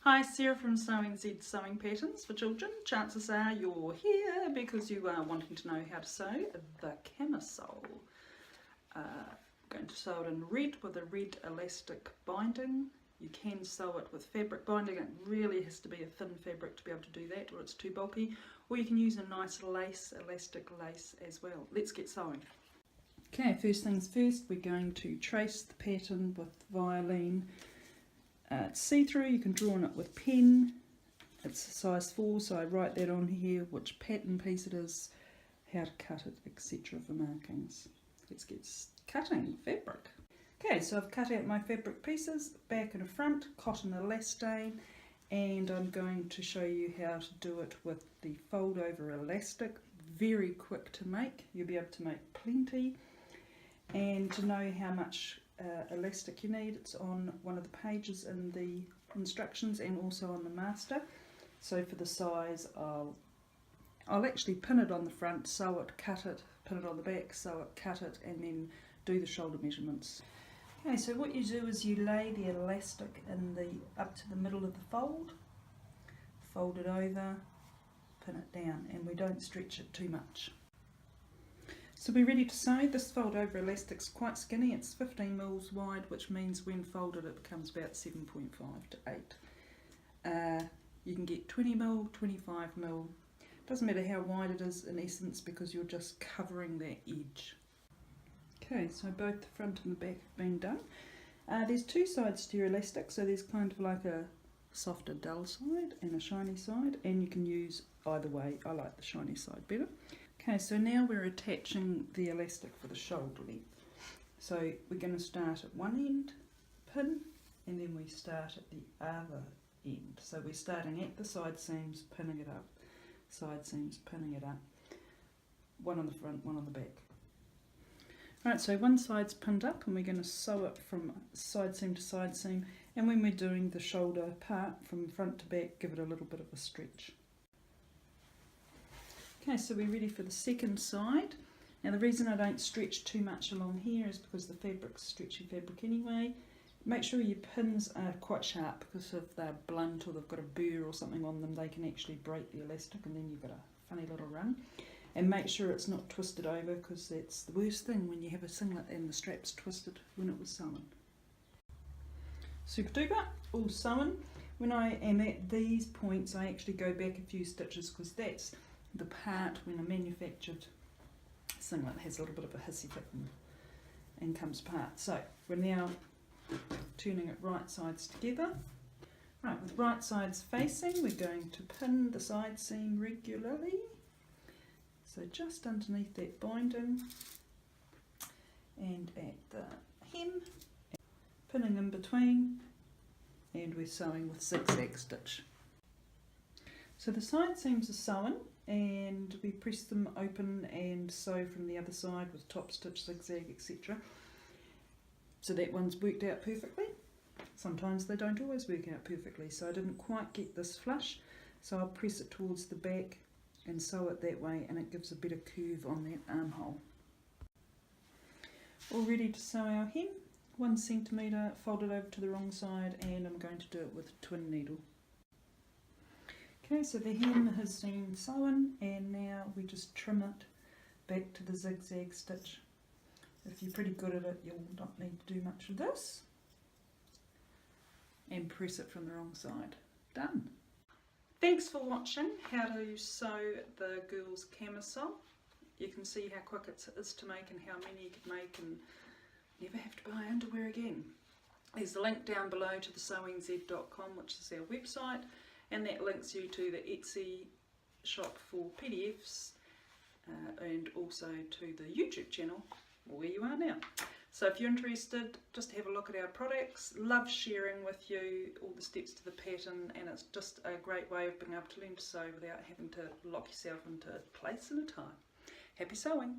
Hi, Sarah from SEWNZ Sewing Patterns for Children. Chances are you're here because you are wanting to know how to sew the camisole. I'm going to sew it in red with a red elastic binding. You can sew it with fabric binding. It really has to be a thin fabric to be able to do that, or it's too bulky. Or you can use a nice lace, elastic lace as well. Let's get sewing. Okay, first things first, we're going to trace the pattern with violin. It's see-through, you can draw on it with pen. It's a size 4, so I write that on here, which pattern piece it is, how to cut it, etc. for markings. Let's get cutting fabric. Okay, so I've cut out my fabric pieces, back and front, cotton elastane, and I'm going to show you how to do it with the fold over elastic. Very quick to make, you'll be able to make plenty. And to know how much elastic you need, it's on one of the pages in the instructions and also on the master. So for the size, I'll actually pin it on the front, sew it, cut it, pin it on the back, sew it, cut it, and then do the shoulder measurements. Okay, so what you do is you lay the elastic in up to the middle of the fold it over, pin it down, and we don't stretch it too much. So we're ready to sew. This fold over elastic's quite skinny, it's 15 mils wide, which means when folded it becomes about 7.5 to 8. You can get 20 mil, 25 mil, doesn't matter how wide it is in essence because you're just covering that edge. Okay, so both the front and the back have been done. There's two sides to your elastic, so there's kind of like a softer dull side and a shiny side, and you can use either way. I like the shiny side better. Okay, so now we're attaching the elastic for the shoulder length. So we're going to start at one end, pin, and then we start at the other end. So we're starting at the side seams, pinning it up, side seams, pinning it up, one on the front, one on the back. Right, so one side's pinned up and we're going to sew it from side seam to side seam, and when we're doing the shoulder part from front to back, give it a little bit of a stretch. Okay, so we're ready for the second side. Now the reason I don't stretch too much along here is because the fabric's stretchy fabric anyway. Make sure your pins are quite sharp, because if they're blunt or they've got a burr or something on them, they can actually break the elastic and then you've got a funny little run. And make sure it's not twisted over, because that's the worst thing when you have a singlet and the strap's twisted when it was sewn. Super duper, all sewn. When I am at these points I actually go back a few stitches, because that's the part when a manufactured singlet has a little bit of a hissy fit and comes apart. So we're now turning it right sides together. Right, with right sides facing, we're going to pin the side seam regularly. So just underneath that binding and at the hem, pinning in between, and we're sewing with zig-zag stitch. So the side seams are sewn, and we press them open and sew from the other side with top stitch, zigzag, etc. So that one's worked out perfectly. Sometimes they don't always work out perfectly, so I didn't quite get this flush, so I'll press it towards the back and sew it that way, and it gives a better curve on that armhole. All ready to sew our hem, 1 centimetre, fold it over to the wrong side, and I'm going to do it with a twin needle. Okay, so the hem has been sewn, and now we just trim it back to the zigzag stitch. If you're pretty good at it, you'll not need to do much of this. And press it from the wrong side. Done. Thanks for watching how to sew the girls' camisole. You can see how quick it is to make and how many you could make and never have to buy underwear again. There's a link down below to the SEWNZ.com, which is our website, and that links you to the Etsy shop for PDFs and also to the YouTube channel where you are now. So if you're interested, just have a look at our products. Love sharing with you all the steps to the pattern, and it's just a great way of being able to learn to sew without having to lock yourself into a place and a time. Happy sewing!